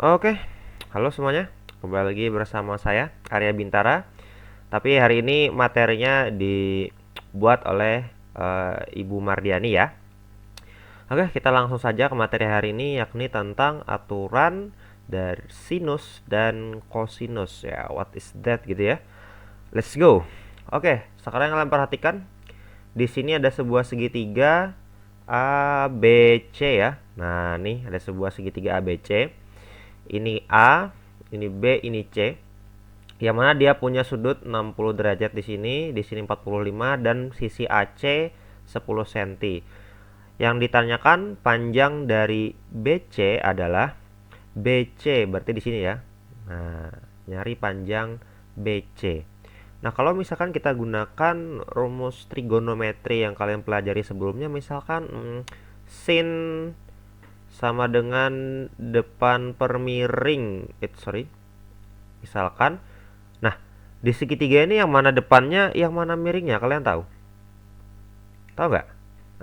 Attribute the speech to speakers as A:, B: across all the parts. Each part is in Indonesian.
A: Oke, halo semuanya. Kembali lagi bersama saya, Arya Bintara. Tapi hari ini materinya dibuat oleh Ibu Mardiani ya. Oke, kita langsung saja ke materi hari ini, yakni tentang aturan dari sinus dan kosinus ya. What is that gitu ya? Let's go. Oke, sekarang kalian perhatikan di sini ada sebuah segitiga A, B, C ya. Nah, nih ada sebuah segitiga A, B, C. Ini A, ini B, ini C. Yang mana dia punya sudut 60 derajat di sini 45 dan sisi AC 10 cm. Yang ditanyakan panjang dari BC adalah BC, berarti di sini ya. Nah, nyari panjang BC. Nah, kalau misalkan kita gunakan rumus trigonometri yang kalian pelajari sebelumnya, misalkan sin sama dengan depan per miring, sorry, misalkan. Nah, di segitiga ini yang mana depannya, yang mana miringnya, kalian tahu? Tahu nggak?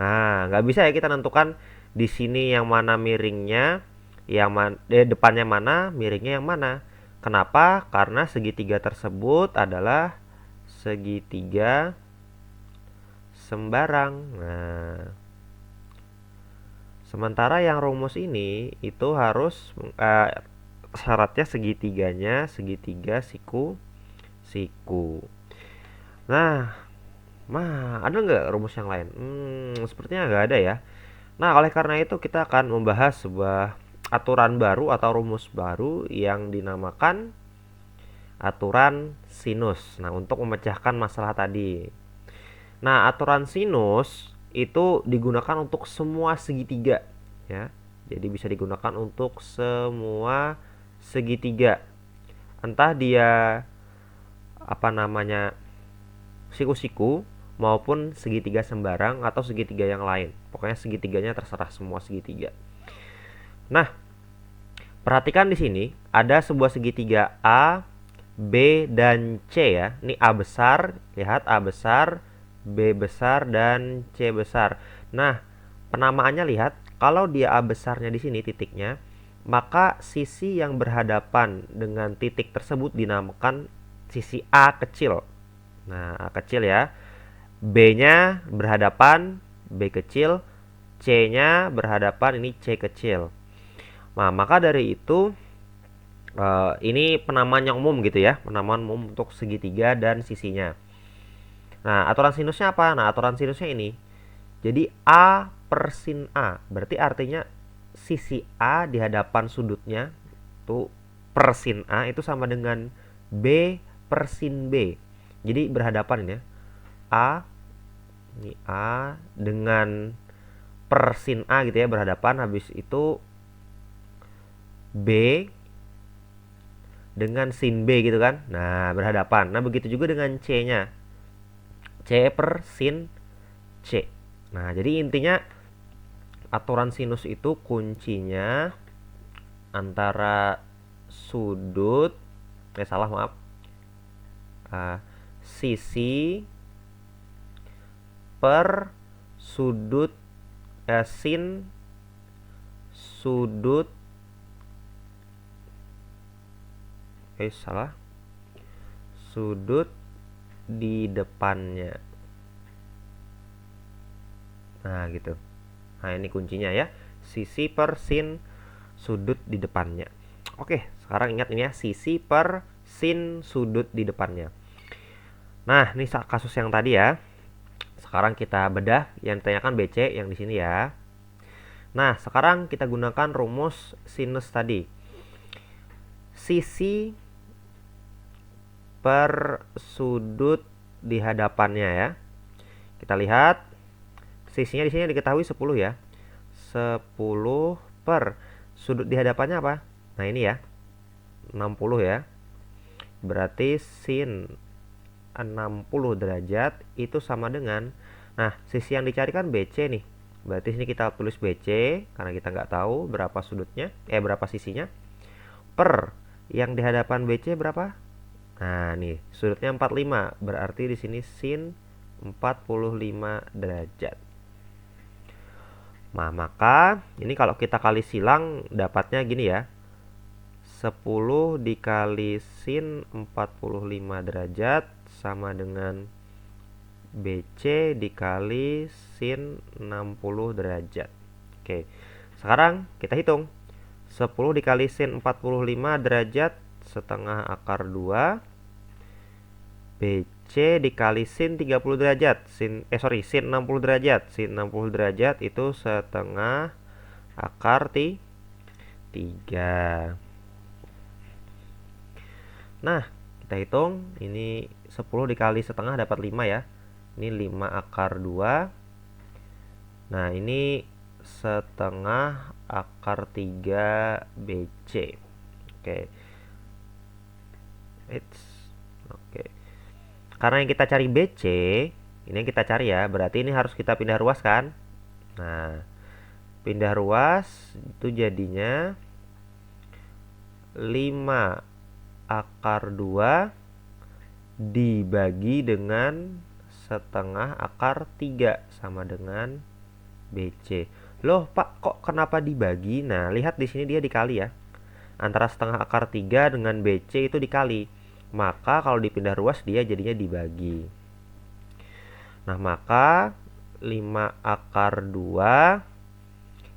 A: Nah, nggak bisa ya kita nentukan di sini yang mana miringnya, depannya mana, miringnya yang mana. Kenapa? Karena segitiga tersebut adalah segitiga sembarang. Nah, sementara yang rumus ini itu harus syaratnya segitiganya segitiga siku. Nah, ada nggak rumus yang lain? Sepertinya nggak ada ya. Nah, oleh karena itu kita akan membahas sebuah aturan baru atau rumus baru yang dinamakan aturan sinus. Nah, untuk memecahkan masalah tadi. Nah, aturan sinus itu digunakan untuk semua segitiga, ya. Jadi bisa digunakan untuk semua segitiga. Entah dia apa namanya siku-siku maupun segitiga sembarang atau segitiga yang lain. Pokoknya segitiganya terserah semua segitiga. Nah, perhatikan di sini ada sebuah segitiga A, B dan C ya. Ini A besar, lihat A besar, B besar dan C besar. Nah, penamaannya lihat, kalau dia A besarnya di sini titiknya, maka sisi yang berhadapan dengan titik tersebut dinamakan sisi A kecil. Nah, A kecil ya. B-nya berhadapan, B kecil, C-nya berhadapan, ini C kecil. Nah, maka dari itu ini penamaan yang umum gitu ya, penamaan umum untuk segitiga dan sisinya. Nah, aturan sinusnya apa? Nah, aturan sinusnya ini. Jadi A per sin A, berarti artinya sisi A di hadapan sudutnya itu per sin A itu sama dengan B per sin B. Jadi berhadapan ini ya. A dengan per sin A gitu ya, berhadapan. Habis itu B dengan sin B gitu kan. Nah, berhadapan. Nah, begitu juga dengan C-nya. C per sin C. Nah, jadi intinya aturan sinus itu kuncinya antara sudut, salah maaf, sisi per sudut, sin sudut, salah, sudut di depannya. Nah, gitu. Nah, ini kuncinya ya. Sisi per sin sudut di depannya. Oke, sekarang ingat ini ya, sisi per sin sudut di depannya. Nah, ini kasus yang tadi ya. Sekarang kita bedah yang ditanyakan BC yang di sini ya. Nah, sekarang kita gunakan rumus sinus tadi. Sisi per sudut di hadapannya ya. Kita lihat sisinya di sini diketahui 10 ya. 10 per sudut di hadapannya apa? Nah, ini ya. 60 ya. Berarti sin 60 derajat itu sama dengan, nah, sisi yang dicari kan BC nih. Berarti sini kita tulis BC karena kita nggak tahu berapa sudutnya, berapa sisinya. Per yang di hadapan BC berapa? Nah, nih, sudutnya 45. Berarti di sini sin 45 derajat. Nah, maka ini kalau kita kali silang dapatnya gini ya. 10 dikali sin 45 derajat sama dengan BC dikali sin 60 derajat. Oke, sekarang kita hitung. 10 dikali sin 45 derajat setengah akar 2 BC dikali sin 30 derajat sin 60 derajat. Sin 60 derajat itu setengah akar 3. Nah, kita hitung. Ini 10 dikali setengah dapat 5 ya. Ini 5 akar 2. Nah, ini setengah akar 3 BC. Oke. Oke. Karena yang kita cari BC, ini yang kita cari ya, berarti ini harus kita pindah ruas kan? Nah, pindah ruas itu jadinya 5 akar 2 dibagi dengan setengah akar 3 sama dengan BC. Loh, Pak, kok kenapa dibagi? Nah, lihat di sini dia dikali ya. Antara setengah akar 3 dengan BC itu dikali. Maka kalau dipindah ruas dia jadinya dibagi. Nah, maka 5 akar 2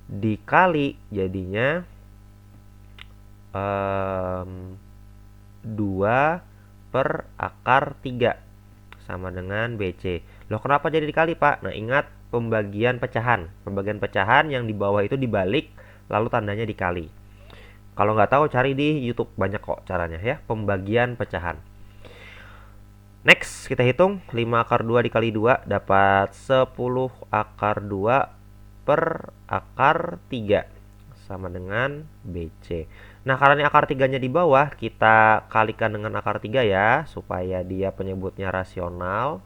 A: dikali jadinya 2 per akar 3 sama dengan BC. Loh, kenapa jadi dikali, Pak? Nah, ingat pembagian pecahan. Pembagian pecahan yang di bawah itu dibalik, lalu tandanya dikali. Kalau nggak tahu, cari di YouTube. Banyak kok caranya ya, pembagian pecahan. Next, kita hitung. 5 akar 2 dikali 2 dapat 10 akar 2 per akar 3 sama dengan BC. Nah, karena ini akar 3-nya di bawah, kita kalikan dengan akar 3 ya, supaya dia penyebutnya rasional.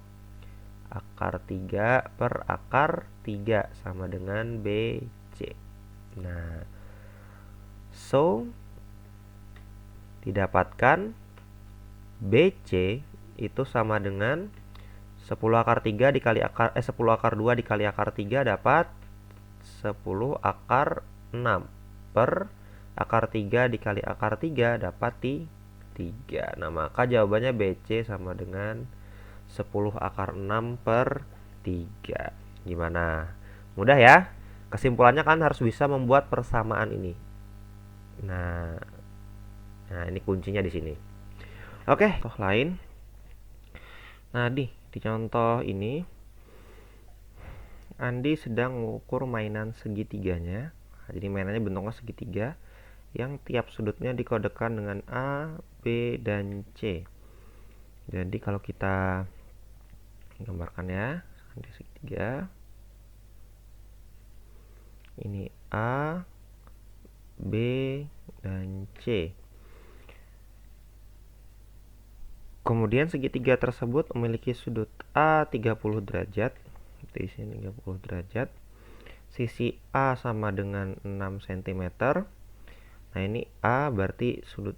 A: Akar 3 per akar 3 sama dengan BC. Nah, so didapatkan BC itu sama dengan 10 akar 3 dikali akar 10 akar 2 dikali akar 3 dapat 10 akar 6 per akar 3 dikali akar 3 dapat 3. Nah, maka jawabannya BC sama dengan 10 akar 6 per 3. Gimana? Mudah ya? Kesimpulannya kan harus bisa membuat persamaan ini. Nah, ini kuncinya di sini. Oke, contoh lain. Nah, di contoh ini Andi sedang mengukur mainan segitiganya. Nah, jadi mainannya bentuknya segitiga yang tiap sudutnya dikodekan dengan A, B, dan C. Jadi kalau kita gambarkan ya, Andi segitiga. Ini A, B, dan C. Kemudian segitiga tersebut memiliki sudut A 30 derajat. Di sini 30 derajat. Sisi A sama dengan 6 cm. Nah, ini A berarti sudut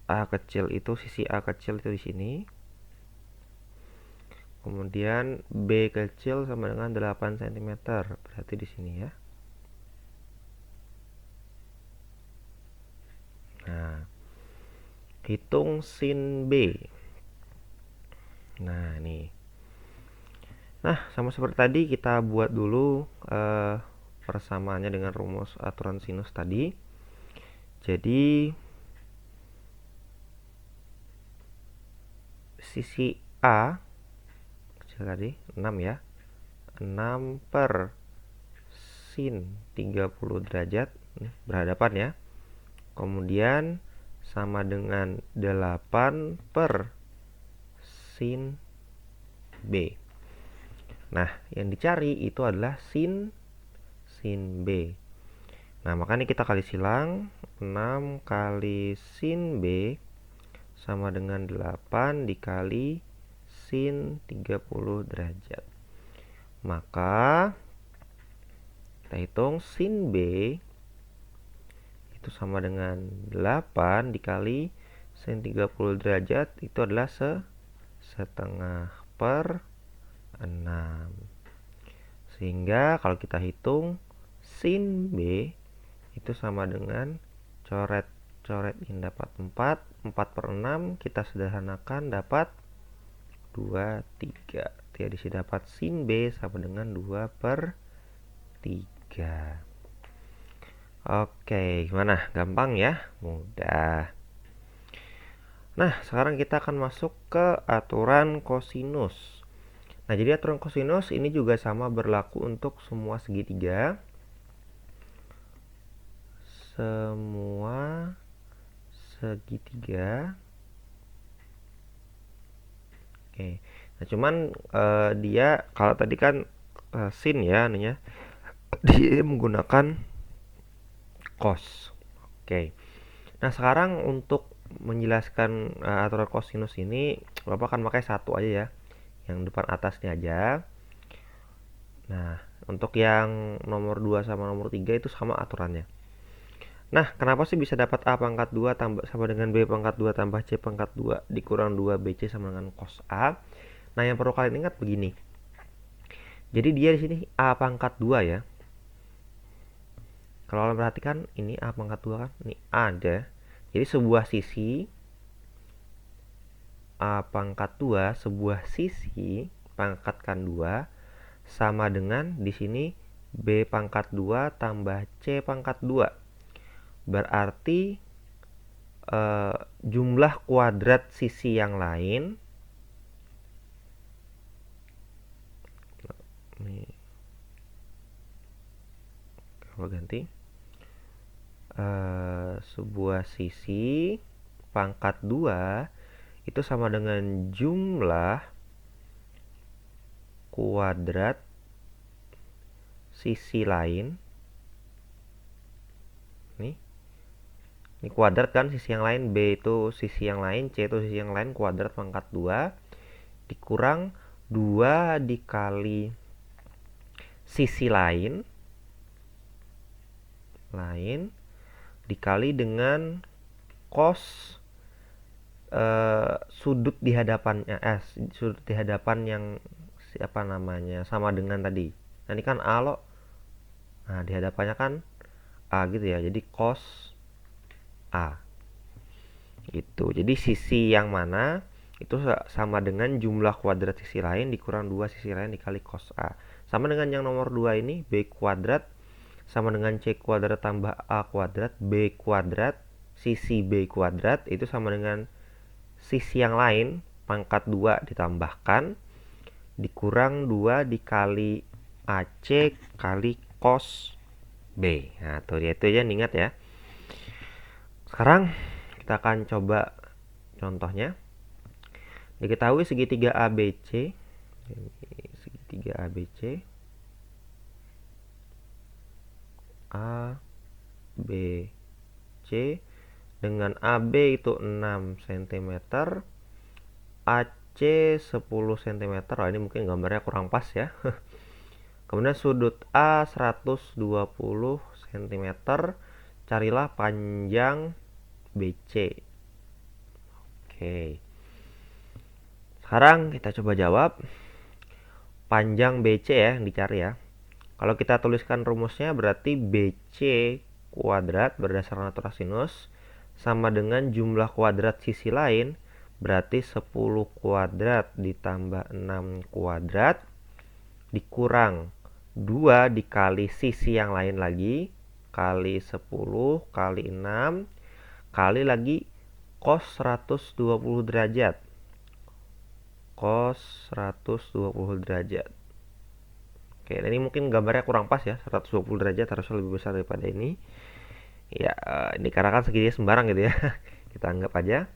A: A kecil itu, sisi A kecil itu di sini. Kemudian B kecil sama dengan 8 cm. Berarti di sini ya. Nah, hitung sin B. Nah, nih. Nah, sama seperti tadi, kita buat dulu persamaannya dengan rumus aturan sinus tadi. Jadi sisi A kecil tadi 6 ya. 6 per sin 30 derajat berhadapan ya. Kemudian sama dengan 8 per sin B. Nah, yang dicari itu adalah sin B. Nah, makanya kita kali silang. 6 kali sin B sama dengan 8 dikali sin 30 derajat. Maka kita hitung sin B itu sama dengan 8 dikali sin 30 derajat itu adalah setengah per 6. Sehingga kalau kita hitung sin B itu sama dengan coret coret ini dapat 4 per 6 kita sederhanakan dapat 2, 3. Dia di sini dapat sin B sama dengan 2 per 3. Oke, gimana? Gampang ya? Mudah. Nah, sekarang kita akan masuk ke aturan kosinus. Nah, jadi aturan kosinus ini juga sama berlaku untuk semua segitiga. Semua segitiga. Oke. Nah, cuman dia kalau tadi kan sin ya anunya. Dia menggunakan cos. Oke. Nah, sekarang untuk menjelaskan aturan kosinus ini, Bapak akan pakai satu aja ya. Yang depan atasnya aja. Nah, untuk yang nomor 2 sama nomor 3 itu sama aturannya. Nah, kenapa sih bisa dapat A pangkat 2 tambah sama dengan B pangkat 2 tambah C pangkat 2 dikurang 2 BC sama dengan cos A? Nah, yang perlu kalian ingat begini. Jadi dia di sini A pangkat 2 ya. Kalau kalian perhatikan ini A pangkat 2 kan, ini A ada. Jadi sebuah sisi A pangkat 2, sebuah sisi pangkatkan 2 sama dengan di sini B pangkat 2 tambah C pangkat 2. Berarti jumlah kuadrat sisi yang lain ini kalau ganti sebuah sisi pangkat 2 itu sama dengan jumlah kuadrat sisi lain. Ini kuadrat kan sisi yang lain, B itu sisi yang lain, C itu sisi yang lain, kuadrat pangkat 2 dikurang 2 dikali sisi lain dikali dengan cos sudut di hadapannya sudut di hadapan yang siapa namanya sama dengan tadi. Nah, ini kan A loh. Nah, di hadapannya kan A gitu ya. Jadi cos A. Gitu. Jadi sisi yang mana itu sama dengan jumlah kuadrat sisi lain dikurang 2 sisi lain dikali cos A. Sama dengan yang nomor 2 ini B kuadrat sama dengan C kuadrat tambah A kuadrat B kuadrat sisi B kuadrat itu sama dengan sisi yang lain pangkat 2 ditambahkan dikurang 2 dikali AC kali cos B. Nah, tuh ya, itu aja ingat ya. Sekarang kita akan coba contohnya. Diketahui segitiga ABC. Segitiga ABC. A, B, C. Dengan AB itu 6 cm. AC 10 cm. Oh, ini mungkin gambarnya kurang pas ya. Kemudian sudut A 120 cm. Carilah panjang BC. Oke. Sekarang kita coba jawab. Panjang BC ya yang dicari ya. Kalau kita tuliskan rumusnya berarti BC kuadrat berdasarkan aturan sinus sama dengan jumlah kuadrat sisi lain berarti 10 kuadrat ditambah 6 kuadrat dikurang 2 dikali sisi yang lain lagi kali 10 kali 6 kali lagi cos 120 derajat. Cos 120 derajat. Oke, ini mungkin gambarnya kurang pas ya. 120 derajat harusnya lebih besar daripada ini. Ya, ini karena kan segitiga sembarang gitu ya. Kita anggap aja.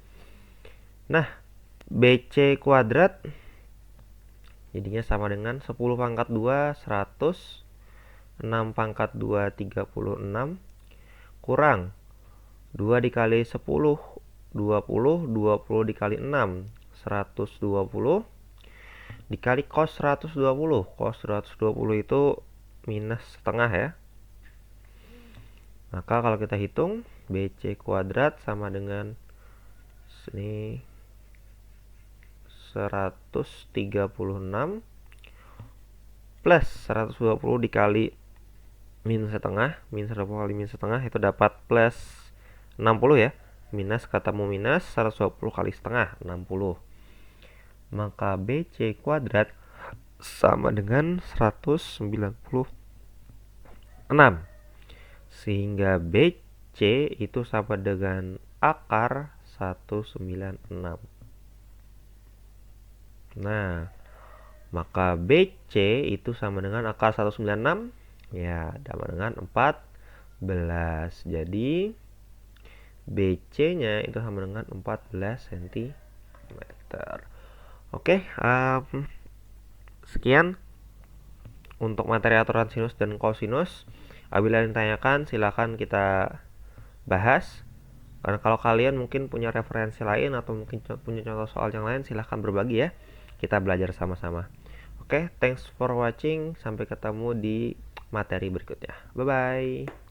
A: Nah, BC kuadrat jadinya sama dengan 10 pangkat 2, 100. 6 pangkat 2, 36. Kurang 2 dikali 10, 20. 20 dikali 6, 120. Dikali cos 120. Cos 120 itu minus setengah ya. Maka kalau kita hitung BC kuadrat sama dengan ini 136 plus 120 dikali minus setengah, minus 120 kali minus setengah itu dapat plus 60 ya. Minus ketemu minus 120 kali setengah 60. Maka BC kuadrat sama dengan 196. Sehingga BC itu sama dengan akar 196. Nah, maka BC itu sama dengan akar 196 ya, sama dengan 14. Jadi BC-nya itu sama dengan 14 cm. Oke, sekian untuk materi aturan sinus dan kosinus. Apabila ditanyakan silakan kita bahas. Karena kalau kalian mungkin punya referensi lain atau mungkin punya contoh soal yang lain, silahkan berbagi ya. Kita belajar sama-sama. Oke, thanks for watching. Sampai ketemu di materi berikutnya. Bye-bye.